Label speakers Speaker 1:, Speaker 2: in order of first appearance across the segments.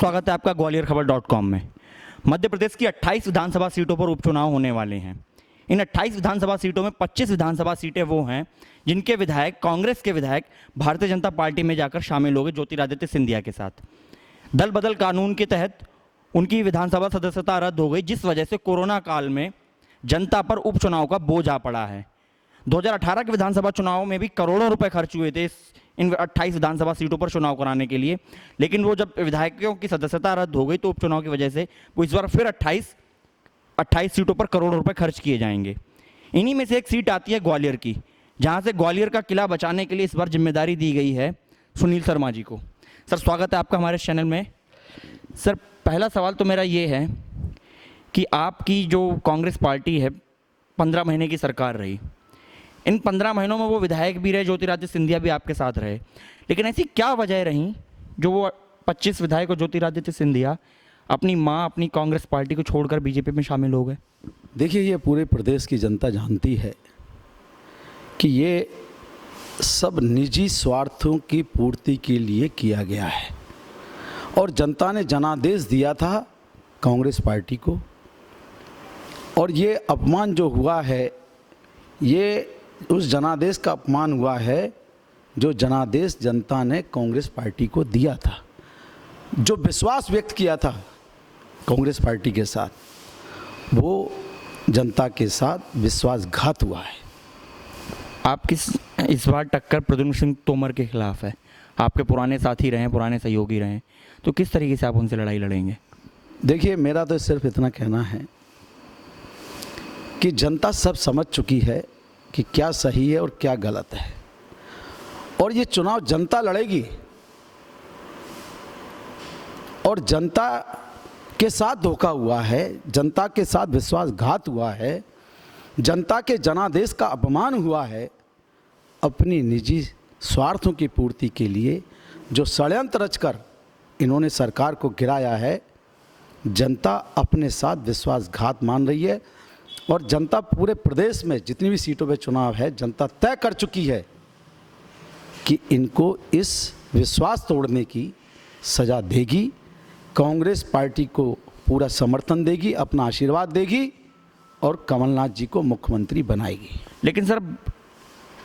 Speaker 1: स्वागत है आपका ग्वालियर-खबर.com में। मध्य प्रदेश की 28 विधानसभा सीटों पर उपचुनाव होने वाले हैं। इन 28 विधानसभा सीटों में 25 विधानसभा सीटें वो हैं जिनके विधायक, कांग्रेस के विधायक भारतीय जनता पार्टी में जाकर शामिल हो गए ज्योतिरादित्य सिंधिया के साथ। दल बदल कानून के तहत उनकी विधानसभा सदस्यता रद्द हो गई, जिस वजह से कोरोना काल में जनता पर उपचुनाव का बोझ आ पड़ा है। 2018 के विधानसभा चुनाव में भी करोड़ों रुपए खर्च हुए थे इन 28 विधानसभा सीटों पर चुनाव कराने के लिए, लेकिन वो जब विधायकों की सदस्यता रद्द हो गई तो उपचुनाव की वजह से वो इस बार फिर 28 सीटों पर करोड़ों रुपए खर्च किए जाएंगे। इन्हीं में से एक सीट आती है ग्वालियर की, जहां से ग्वालियर का किला बचाने के लिए इस बार जिम्मेदारी दी गई है सुनील शर्मा जी को। सर, स्वागत है आपका हमारे चैनल में। सर, पहला सवाल तो मेरा ये है कि आपकी जो कांग्रेस पार्टी है 15 महीने की सरकार रही, इन 15 महीनों में वो विधायक भी रहे, ज्योतिरादित्य सिंधिया भी आपके साथ रहे, लेकिन ऐसी क्या वजह रही जो वो 25 विधायक और ज्योतिरादित्य सिंधिया अपनी मां, अपनी कांग्रेस पार्टी को छोड़कर बीजेपी में शामिल हो गए?
Speaker 2: देखिए, ये पूरे प्रदेश की जनता जानती है कि ये सब निजी स्वार्थों की पूर्ति के लिए किया गया है और जनता ने जनादेश दिया था कांग्रेस पार्टी को, और ये अपमान जो हुआ है ये उस जनादेश का अपमान हुआ है जो जनादेश जनता ने कांग्रेस पार्टी को दिया था, जो विश्वास व्यक्त किया था कांग्रेस पार्टी के साथ, वो जनता के साथ विश्वासघात हुआ है।
Speaker 1: आप इस बार टक्कर प्रद्युम्न सिंह तोमर के खिलाफ है। आपके पुराने साथी रहे, पुराने सहयोगी रहे, तो किस तरीके से आप उनसे लड़ाई लड़ेंगे?
Speaker 2: देखिए, मेरा तो सिर्फ इतना कहना है कि जनता सब समझ चुकी है कि क्या सही है और क्या गलत है, और ये चुनाव जनता लड़ेगी और जनता के साथ धोखा हुआ है, जनता के साथ विश्वासघात हुआ है, जनता के जनादेश का अपमान हुआ है। अपनी निजी स्वार्थों की पूर्ति के लिए जो षड्यंत्र रचकर इन्होंने सरकार को गिराया है, जनता अपने साथ विश्वासघात मान रही है और जनता पूरे प्रदेश में जितनी भी सीटों पे चुनाव है, जनता तय कर चुकी है कि इनको इस विश्वास तोड़ने की सज़ा देगी। कांग्रेस पार्टी को पूरा समर्थन देगी, अपना आशीर्वाद देगी और कमलनाथ जी को मुख्यमंत्री बनाएगी।
Speaker 1: लेकिन सर,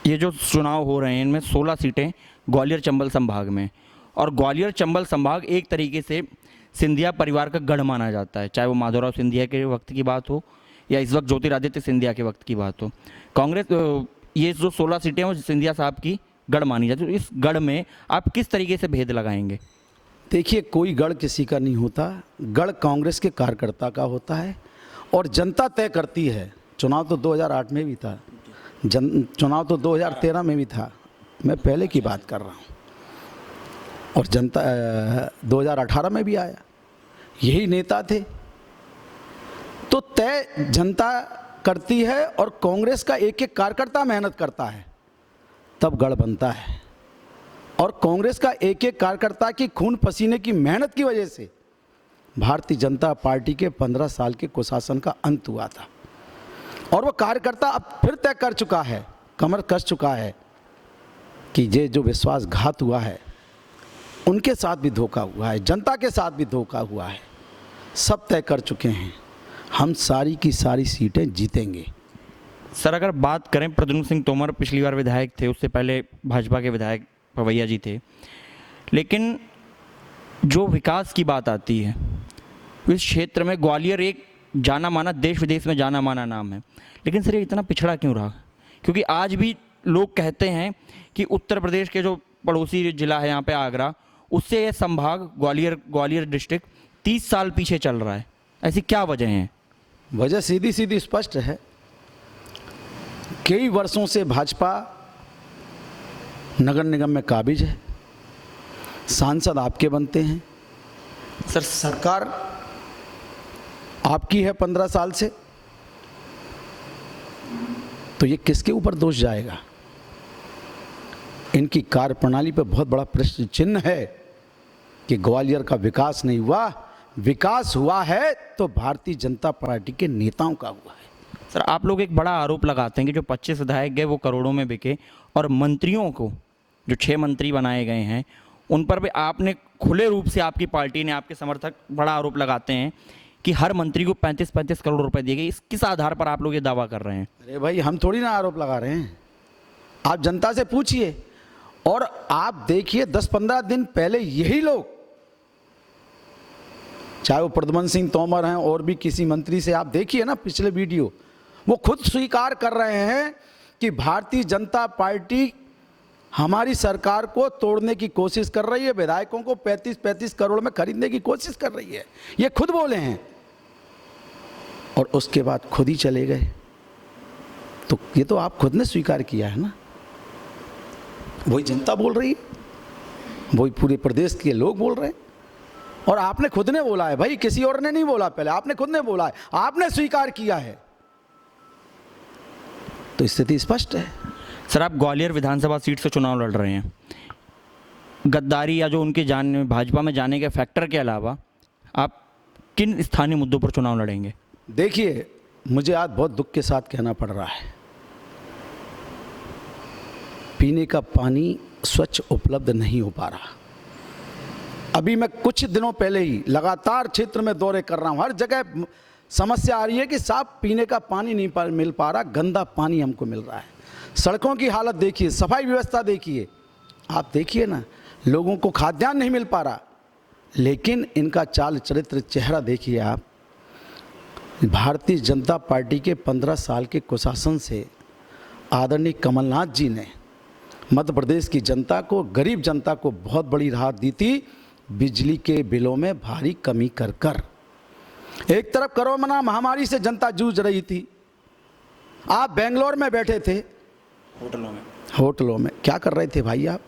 Speaker 1: ये जो चुनाव हो रहे हैं इनमें 16 सीटें ग्वालियर चंबल संभाग में, और ग्वालियर चंबल संभाग एक तरीके से सिंधिया परिवार का गढ़ माना जाता है, चाहे वो माधवराव सिंधिया के वक्त की बात हो या इस वक्त ज्योतिरादित्य सिंधिया के वक्त की बात हो। कांग्रेस ये जो 16 सीटें हैं वो सिंधिया साहब की गढ़ मानी जाती है। इस गढ़ में आप किस तरीके से भेद लगाएंगे?
Speaker 2: देखिए, कोई गढ़ किसी का नहीं होता, गढ़ कांग्रेस के कार्यकर्ता का होता है और जनता तय करती है। चुनाव तो 2008 में भी था, चुनाव तो 2013 में भी था, मैं पहले की बात कर रहा हूँ, और जनता 2018 में भी आया, यही नेता थे। तो तय जनता करती है और कांग्रेस का एक एक कार्यकर्ता मेहनत करता है, तब गढ़ बनता है। और कांग्रेस का एक एक कार्यकर्ता की खून पसीने की मेहनत की वजह से भारतीय जनता पार्टी के 15 साल के कुशासन का अंत हुआ था, और वो कार्यकर्ता अब फिर तय कर चुका है, कमर कस चुका है कि ये जो विश्वासघात हुआ है उनके साथ भी धोखा हुआ है, जनता के साथ भी धोखा हुआ है, सब तय कर चुके हैं। हम सारी की सारी सीटें जीतेंगे।
Speaker 1: सर, अगर बात करें, प्रद्युम्न सिंह तोमर पिछली बार विधायक थे, उससे पहले भाजपा के विधायक पवैया जी थे, लेकिन जो विकास की बात आती है इस क्षेत्र में ग्वालियर एक जाना माना, देश विदेश में जाना माना नाम है, लेकिन सर ये इतना पिछड़ा क्यों रहा? क्योंकि आज भी लोग कहते हैं कि उत्तर प्रदेश के जो पड़ोसी जिला है यहाँ पे आगरा, उससे ये संभाग ग्वालियर डिस्ट्रिक्ट 30 साल पीछे चल रहा है। ऐसी क्या वजह है?
Speaker 2: वजह सीधी सीधी स्पष्ट है। कई वर्षों से भाजपा नगर निगम में काबिज है, सांसद आपके बनते हैं,
Speaker 1: सर
Speaker 2: सरकार आपकी है 15 साल से, तो ये किसके ऊपर दोष जाएगा? इनकी कार्यप्रणाली पर बहुत बड़ा प्रश्न चिन्ह है कि ग्वालियर का विकास नहीं हुआ। विकास हुआ है तो भारतीय जनता पार्टी के नेताओं का हुआ है।
Speaker 1: सर, आप लोग एक बड़ा आरोप लगाते हैं कि जो 25 विधायक गए वो करोड़ों में बिके, और मंत्रियों को जो 6 मंत्री बनाए गए हैं उन पर भी आपने खुले रूप से आपकी पार्टी ने, आपके समर्थक बड़ा आरोप लगाते हैं कि हर मंत्री को 35-35 करोड़ रुपए दिए गए। इस किस आधार पर आप लोग ये दावा कर रहे हैं?
Speaker 2: अरे भाई, हम थोड़ी ना आरोप लगा रहे हैं, आप जनता से पूछिए। और आप देखिए 10-15 दिन पहले यही लोग, चाहे वो प्रद्युमन सिंह तोमर हैं और भी किसी मंत्री से आप देखिए ना पिछले वीडियो, वो खुद स्वीकार कर रहे हैं कि भारतीय जनता पार्टी हमारी सरकार को तोड़ने की कोशिश कर रही है, विधायकों को 35-35 करोड़ में खरीदने की कोशिश कर रही है, ये खुद बोले हैं। और उसके बाद खुद ही चले गए। तो ये तो आप खुद ने स्वीकार किया है ना, वही जनता बोल रही है, वही पूरे प्रदेश के लोग बोल रहे हैं। और आपने खुद ने बोला है भाई, किसी और ने नहीं बोला, पहले आपने खुद ने बोला है, आपने स्वीकार किया है, तो स्थिति स्पष्ट है।
Speaker 1: सर, आप ग्वालियर विधानसभा सीट से चुनाव लड़ रहे हैं। गद्दारी या जो उनके जाने, भाजपा में जाने के फैक्टर के अलावा आप किन स्थानीय मुद्दों पर चुनाव लड़ेंगे?
Speaker 2: देखिए, मुझे आज बहुत दुख के साथ कहना पड़ रहा है, पीने का पानी स्वच्छ उपलब्ध नहीं हो पा रहा। अभी मैं कुछ दिनों पहले ही लगातार क्षेत्र में दौरे कर रहा हूँ, हर जगह समस्या आ रही है कि साफ पीने का पानी नहीं मिल पा रहा, गंदा पानी हमको मिल रहा है। सड़कों की हालत देखिए, सफाई व्यवस्था देखिए, आप देखिए ना, लोगों को खाद्यान्न नहीं मिल पा रहा। लेकिन इनका चाल चरित्र, चेहरा देखिए आप। भारतीय जनता पार्टी के 15 साल के कुशासन से आदरणीय कमलनाथ जी ने मध्य प्रदेश की जनता को, गरीब जनता को बहुत बड़ी राहत दी थी, बिजली के बिलों में भारी कमी कर कर। एक तरफ कोरोना महामारी से जनता जूझ रही थी, आप बेंगलोर में बैठे थे, होटलों में क्या कर रहे थे भाई? आप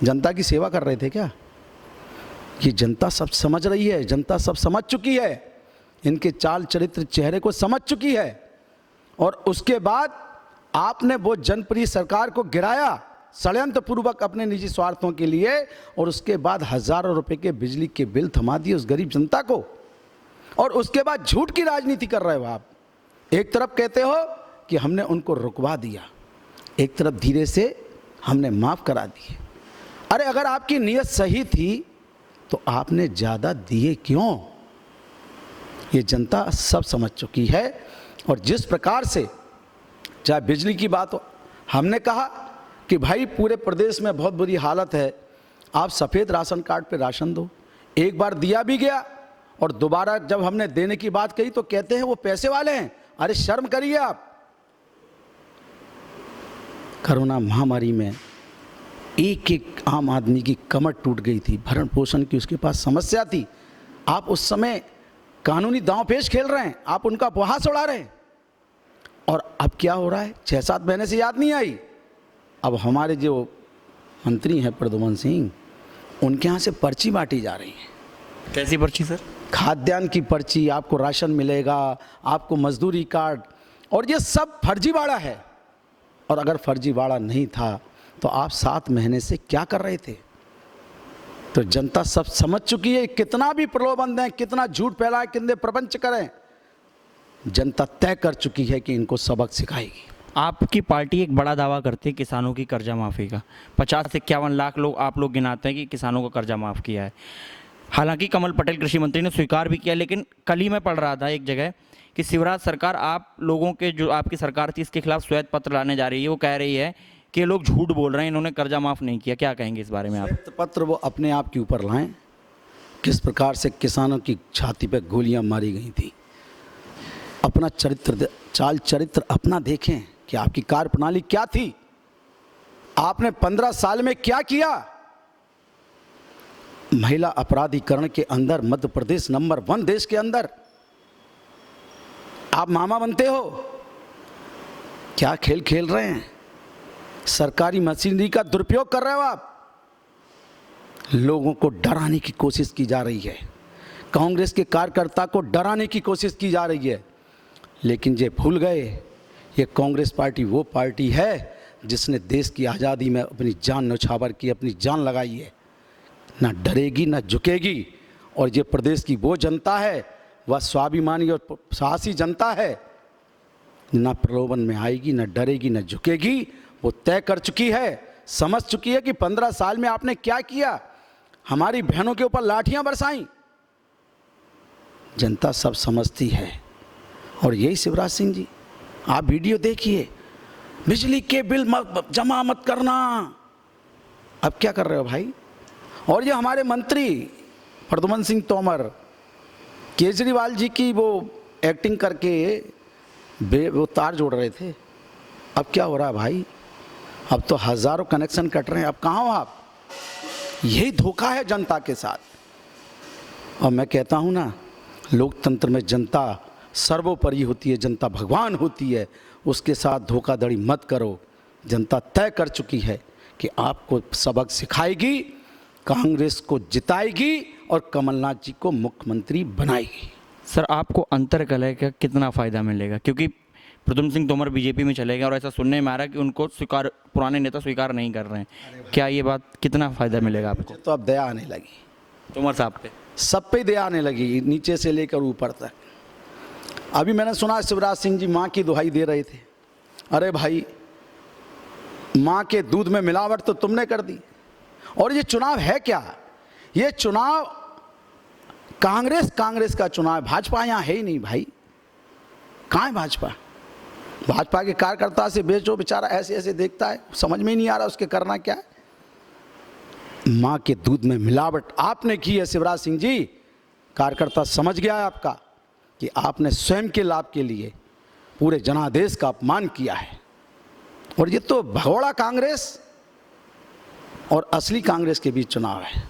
Speaker 2: जनता की सेवा कर रहे थे क्या? ये जनता सब समझ रही है, जनता सब समझ चुकी है, इनके चाल चरित्र चेहरे को समझ चुकी है। और उसके बाद आपने वो जनप्रिय सरकार को गिराया षड्यंत्र पूर्वक अपने निजी स्वार्थों के लिए, और उसके बाद हजारों रुपए के बिजली के बिल थमा दिए उस गरीब जनता को। और उसके बाद झूठ की राजनीति कर रहे हो आप। एक तरफ कहते हो कि हमने उनको रुकवा दिया, एक तरफ धीरे से हमने माफ़ करा दिए। अरे अगर आपकी नीयत सही थी तो आपने ज़्यादा दिए क्यों? ये जनता सब समझ चुकी है। और जिस प्रकार से, चाहे बिजली की बात हो, हमने कहा कि भाई पूरे प्रदेश में बहुत बुरी हालत है, आप सफ़ेद राशन कार्ड पे राशन दो। एक बार दिया भी गया, और दोबारा जब हमने देने की बात कही तो कहते हैं वो पैसे वाले हैं। अरे शर्म करिए आप। कोरोना महामारी में एक एक आम आदमी की कमर टूट गई थी, भरण पोषण की उसके पास समस्या थी। आप उस समय कानूनी दांव पेश खेल रहे हैं, आप उनका उपहास उड़ा रहे हैं। और अब क्या हो रहा है, 6-7 महीने से याद नहीं आई। अब हमारे जो मंत्री हैं प्रद्युमन सिंह, उनके यहाँ से पर्ची बांटी जा रही है।
Speaker 1: कैसी पर्ची सर?
Speaker 2: खाद्यान्न की पर्ची, आपको राशन मिलेगा, आपको मजदूरी कार्ड, और ये सब फर्जीवाड़ा है। और अगर फर्जीवाड़ा नहीं था तो आप 7 महीने से क्या कर रहे थे? तो जनता सब समझ चुकी है, कितना भी प्रलोभन दें, कितना झूठ फैलाएं, कितने प्रपंच करें, जनता तय कर चुकी है कि इनको सबक सिखाएगी।
Speaker 1: आपकी पार्टी एक बड़ा दावा करती है किसानों की कर्जा माफ़ी का। 50 से 51 लाख लोग आप लोग गिनाते हैं कि किसानों का कर्जा माफ़ किया है। हालांकि कमल पटेल कृषि मंत्री ने स्वीकार भी किया, लेकिन कल ही मैं पढ़ रहा था एक जगह कि शिवराज सरकार आप लोगों के, जो आपकी सरकार थी, इसके खिलाफ श्वेत पत्र लाने जा रही है। वो कह रही है कि ये लोग झूठ बोल रहे हैं, इन्होंने कर्जा माफ़ नहीं किया। क्या कहेंगे इस बारे में आप?
Speaker 2: श्वेत पत्र वो अपने आप के ऊपर लाएं, किस प्रकार से किसानों की छाती पर गोलियां मारी गई थी। अपना चरित्र, चाल चरित्र अपना देखें कि आपकी कार्यप्रणाली क्या थी, आपने 15 साल में क्या किया। महिला अपराधीकरण के अंदर मध्य प्रदेश नंबर 1 देश के अंदर। आप मामा बनते हो, क्या खेल खेल रहे हैं? सरकारी मशीनरी का दुरुपयोग कर रहे हो आप। लोगों को डराने की कोशिश की जा रही है, कांग्रेस के कार्यकर्ता को डराने की कोशिश की जा रही है। लेकिन ये भूल गए, ये कांग्रेस पार्टी वो पार्टी है जिसने देश की आज़ादी में अपनी जान न्यौछावर की, अपनी जान लगाई है। ना डरेगी ना झुकेगी। और ये प्रदेश की वो जनता है, वह स्वाभिमानी और साहसी जनता है, ना प्रलोभन में आएगी, ना डरेगी, ना झुकेगी। वो तय कर चुकी है, समझ चुकी है कि 15 साल में आपने क्या किया। हमारी बहनों के ऊपर लाठियां बरसाई। जनता सब समझती है। और यही शिवराज सिंह जी, आप वीडियो देखिए, बिजली के बिल जमा मत करना। अब क्या कर रहे हो भाई? और ये हमारे मंत्री प्रद्युम्न सिंह तोमर केजरीवाल जी की वो एक्टिंग करके वो तार जोड़ रहे थे। अब क्या हो रहा है भाई? अब तो हज़ारों कनेक्शन कट रहे हैं। अब कहाँ हो आप? यही धोखा है जनता के साथ। और मैं कहता हूँ ना, लोकतंत्र में जनता सर्वोपरि होती है, जनता भगवान होती है। उसके साथ धोखाधड़ी मत करो। जनता तय कर चुकी है कि आपको सबक सिखाएगी, कांग्रेस को जिताएगी और कमलनाथ जी को मुख्यमंत्री बनाएगी।
Speaker 1: सर, आपको अंतरकलह का कितना फ़ायदा मिलेगा? क्योंकि प्रद्युम्न सिंह तोमर बीजेपी में चले गए और ऐसा सुनने में आ रहा है कि उनको पुराने नेता स्वीकार नहीं कर रहे हैं। क्या ये बात, कितना फ़ायदा मिलेगा आपको?
Speaker 2: तो अब दया आने लगी
Speaker 1: तोमर साहब पे,
Speaker 2: सब पे दया आने लगी, नीचे से लेकर ऊपर तक। अभी मैंने सुना शिवराज सिंह जी माँ की दुहाई दे रहे थे। अरे भाई, माँ के दूध में मिलावट तो तुमने कर दी। और ये चुनाव है क्या? ये चुनाव कांग्रेस का चुनाव है। भाजपा यहाँ है ही नहीं भाई। कहाँ है भाजपा? भाजपा के कार्यकर्ता से बेचो, बेचारा ऐसे ऐसे देखता है, समझ में ही नहीं आ रहा उसके करना क्या है। माँ के दूध में मिलावट आपने की है शिवराज सिंह जी। कार्यकर्ता समझ गया है आपका कि आपने स्वयं के लाभ के लिए पूरे जनादेश का अपमान किया है। और ये तो भगोड़ा कांग्रेस और असली कांग्रेस के बीच चुनाव है।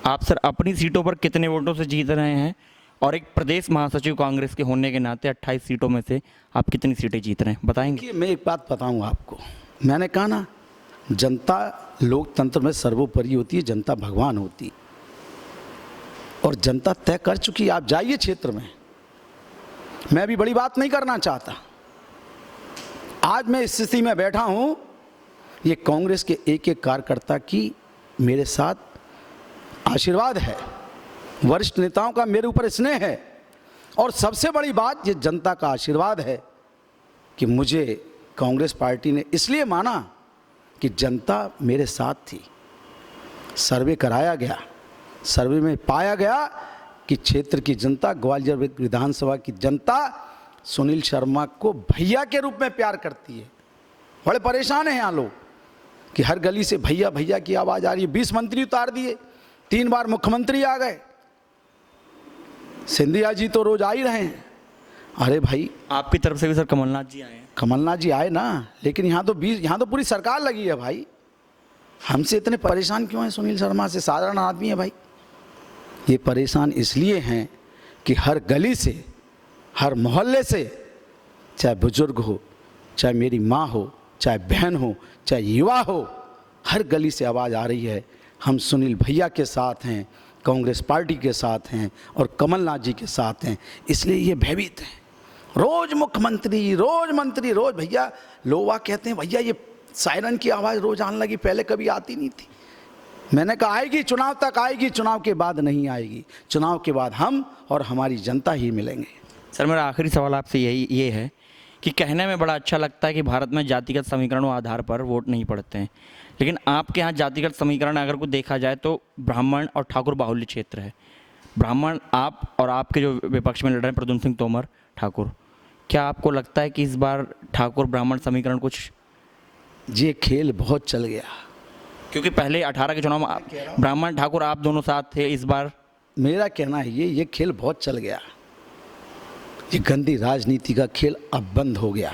Speaker 1: आप सर अपनी सीटों पर कितने वोटों से जीत रहे हैं? और एक प्रदेश महासचिव कांग्रेस के होने के नाते 28 सीटों में से आप कितनी सीटें जीत रहे हैं, बताएंगे?
Speaker 2: कि मैं एक बात बताऊं आपको, मैंने कहा ना, जनता लोकतंत्र में सर्वोपरि होती है, जनता भगवान होती है। और जनता तय कर चुकी है। आप जाइए क्षेत्र में। मैं भी बड़ी बात नहीं करना चाहता। आज मैं इस स्थिति में बैठा हूं, ये कांग्रेस के एक एक कार्यकर्ता की मेरे साथ आशीर्वाद है, वरिष्ठ नेताओं का मेरे ऊपर स्नेह है। और सबसे बड़ी बात, ये जनता का आशीर्वाद है कि मुझे कांग्रेस पार्टी ने इसलिए माना कि जनता मेरे साथ थी। सर्वे कराया गया, सर्वे में पाया गया कि क्षेत्र की जनता, ग्वालियर विधानसभा की जनता सुनील शर्मा को भैया के रूप में प्यार करती है। बड़े परेशान हैं यहाँ लोग कि हर गली से भैया भैया की आवाज़ आ रही है। 20 मंत्री उतार दिए, 3 बार मुख्यमंत्री आ गए। सिंधिया जी तो रोज आ ही रहे हैं। अरे भाई,
Speaker 1: आपकी तरफ से भी सर कमलनाथ जी आए हैं।
Speaker 2: कमलनाथ जी आए ना, लेकिन यहाँ तो पूरी सरकार लगी है भाई। हमसे इतने परेशान क्यों हैं सुनील शर्मा से? साधारण आदमी है भाई। ये परेशान इसलिए हैं कि हर गली से, हर मोहल्ले से, चाहे बुजुर्ग हो, चाहे मेरी माँ हो, चाहे बहन हो, चाहे युवा हो, हर गली से आवाज़ आ रही है, हम सुनील भैया के साथ हैं, कांग्रेस पार्टी के साथ हैं और कमलनाथ जी के साथ हैं। इसलिए ये भयभीत हैं। रोज मुख्यमंत्री, रोज मंत्री, रोज भैया। लोग कहते हैं भैया ये सायरन की आवाज़ रोज आने लगी, पहले कभी आती नहीं थी। मैंने कहा आएगी, चुनाव तक आएगी, चुनाव के बाद नहीं आएगी। चुनाव के बाद हम और हमारी जनता ही मिलेंगे।
Speaker 1: सर, मेरा आखिरी सवाल आपसे ये है कि कहने में बड़ा अच्छा लगता है कि भारत में जातिगत समीकरणों आधार पर वोट नहीं पड़ते हैं, लेकिन आपके यहाँ जातिगत समीकरण अगर को देखा जाए तो ब्राह्मण और ठाकुर बाहुल्य क्षेत्र है। ब्राह्मण आप और आपके जो विपक्ष में लड़ रहे हैं प्रद्युम्न सिंह तोमर ठाकुर, क्या आपको लगता है कि इस बार ठाकुर ब्राह्मण समीकरण कुछ?
Speaker 2: ये खेल बहुत चल गया,
Speaker 1: क्योंकि पहले 18 के चुनाव में ब्राह्मण ठाकुर आप दोनों साथ थे। इस बार
Speaker 2: मेरा कहना है ये खेल बहुत चल गया। ये गंदी राजनीति का खेल अब बंद हो गया।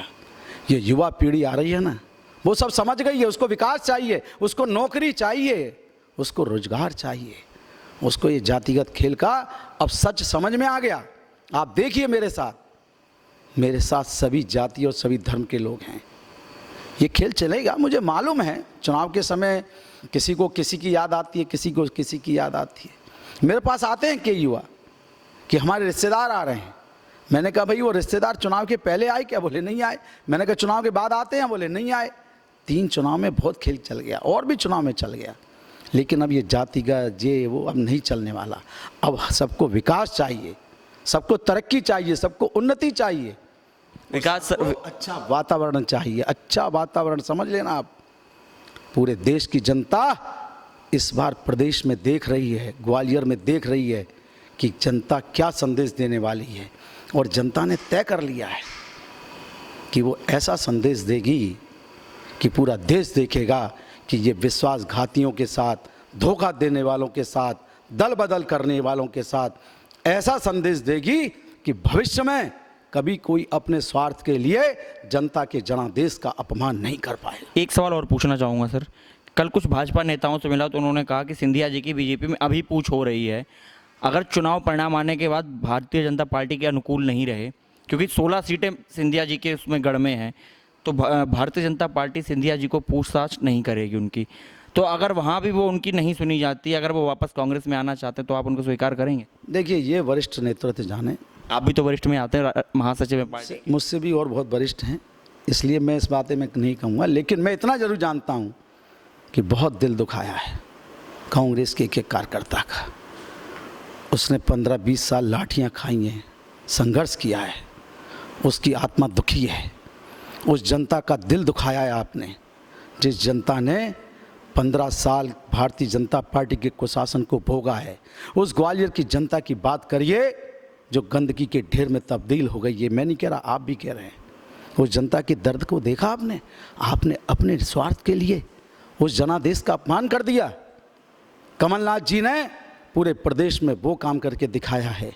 Speaker 2: ये युवा पीढ़ी आ रही है ना, वो सब समझ गई है। उसको विकास चाहिए, उसको नौकरी चाहिए, उसको रोजगार चाहिए, उसको ये जातिगत खेल का अब सच समझ में आ गया। आप देखिए मेरे साथ सभी जाति और सभी धर्म के लोग हैं। ये खेल चलेगा, मुझे मालूम है। चुनाव के समय किसी को किसी की याद आती है, किसी को किसी की याद आती है। मेरे पास आते हैं कई युवा कि हमारे रिश्तेदार आ रहे हैं। मैंने कहा भाई वो रिश्तेदार चुनाव के पहले आए क्या? बोले नहीं आए। मैंने कहा चुनाव के बाद आते हैं? बोले नहीं आए। 3 चुनाव में बहुत खेल चल गया, और भी चुनाव में चल गया, लेकिन अब ये जाति का वो अब नहीं चलने वाला। अब सबको विकास चाहिए, सबको तरक्की चाहिए, सबको उन्नति चाहिए,
Speaker 1: विकास
Speaker 2: अच्छा वातावरण चाहिए। अच्छा वातावरण समझ लेना आप। पूरे देश की जनता इस बार प्रदेश में देख रही है, ग्वालियर में देख रही है कि जनता क्या संदेश देने वाली है। और जनता ने तय कर लिया है कि वो ऐसा संदेश देगी कि पूरा देश देखेगा कि ये विश्वासघातियों के साथ, धोखा देने वालों के साथ, दल बदल करने वालों के साथ ऐसा संदेश देगी कि भविष्य में कभी कोई अपने स्वार्थ के लिए जनता के जनादेश का अपमान नहीं कर पाएगा।
Speaker 1: एक सवाल और पूछना चाहूँगा सर, कल कुछ भाजपा नेताओं से मिला तो उन्होंने कहा कि सिंधिया जी की बीजेपी में अभी पूछ हो रही है, अगर चुनाव परिणाम आने के बाद भारतीय जनता पार्टी के अनुकूल नहीं रहे, क्योंकि 16 सीटें सिंधिया जी के उसमें गढ़ में हैं, तो भारतीय जनता पार्टी सिंधिया जी को पूछताछ नहीं करेगी उनकी। तो अगर वहाँ भी वो उनकी नहीं सुनी जाती, अगर वो वापस कांग्रेस में आना चाहते हैं तो आप उनको स्वीकार करेंगे?
Speaker 2: देखिए, ये वरिष्ठ नेतृत्व जाने,
Speaker 1: आप भी तो वरिष्ठ में आते हैं, महासचिव हैं पार्टी।
Speaker 2: मुझसे भी और बहुत वरिष्ठ हैं, इसलिए मैं इस बातें में नहीं कहूँगा। लेकिन मैं इतना जरूर जानता हूँ कि बहुत दिल दुखाया है कांग्रेस के एक कार्यकर्ता का। उसने 15-20 साल लाठियाँ खाई हैं, संघर्ष किया है, उसकी आत्मा दुखी है। उस जनता का दिल दुखाया है आपने, जिस जनता ने 15 साल भारतीय जनता पार्टी के कुशासन को भोगा है। उस ग्वालियर की जनता की बात करिए जो गंदगी के ढेर में तब्दील हो गई है। मैं नहीं कह रहा, आप भी कह रहे हैं। उस जनता के दर्द को देखा आपने? आपने अपने स्वार्थ के लिए उस जनादेश का अपमान कर दिया। कमलनाथ जी ने पूरे प्रदेश में वो काम करके दिखाया है।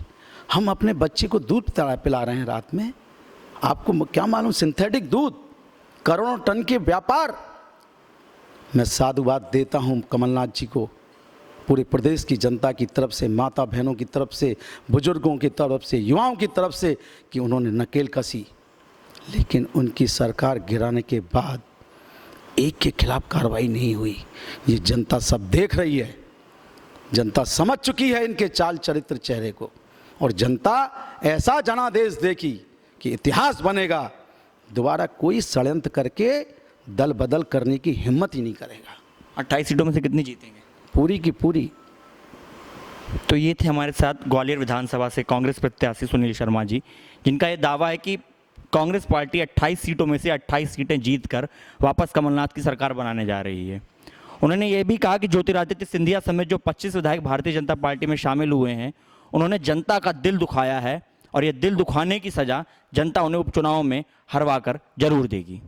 Speaker 2: हम अपने बच्चे को दूध पिला रहे हैं रात में, आपको क्या मालूम, सिंथेटिक दूध, करोड़ों टन के व्यापार। मैं साधुवाद देता हूं कमलनाथ जी को, पूरे प्रदेश की जनता की तरफ से, माता बहनों की तरफ से, बुजुर्गों की तरफ से, युवाओं की तरफ से कि उन्होंने नकेल कसी। लेकिन उनकी सरकार गिराने के बाद एक के खिलाफ कार्रवाई नहीं हुई। ये जनता सब देख रही है, जनता समझ चुकी है इनके चाल चरित्र चेहरे को। और जनता ऐसा जनादेश देगी कि इतिहास बनेगा। दोबारा कोई षड्यंत्र करके दल बदल करने की हिम्मत ही नहीं करेगा।
Speaker 1: 28 सीटों में से कितनी जीतेंगे?
Speaker 2: पूरी की पूरी।
Speaker 1: तो ये थे हमारे साथ ग्वालियर विधानसभा से कांग्रेस प्रत्याशी सुनील शर्मा जी, जिनका ये दावा है कि कांग्रेस पार्टी 28 सीटों में से 28 सीटें जीतकर वापस कमलनाथ की सरकार बनाने जा रही है। उन्होंने ये भी कहा कि ज्योतिरादित्य सिंधिया समेत जो 25 विधायक भारतीय जनता पार्टी में शामिल हुए हैं, उन्होंने जनता का दिल दुखाया है और ये दिल दुखाने की सज़ा जनता उन्हें उपचुनाव में हरवा कर जरूर देगी।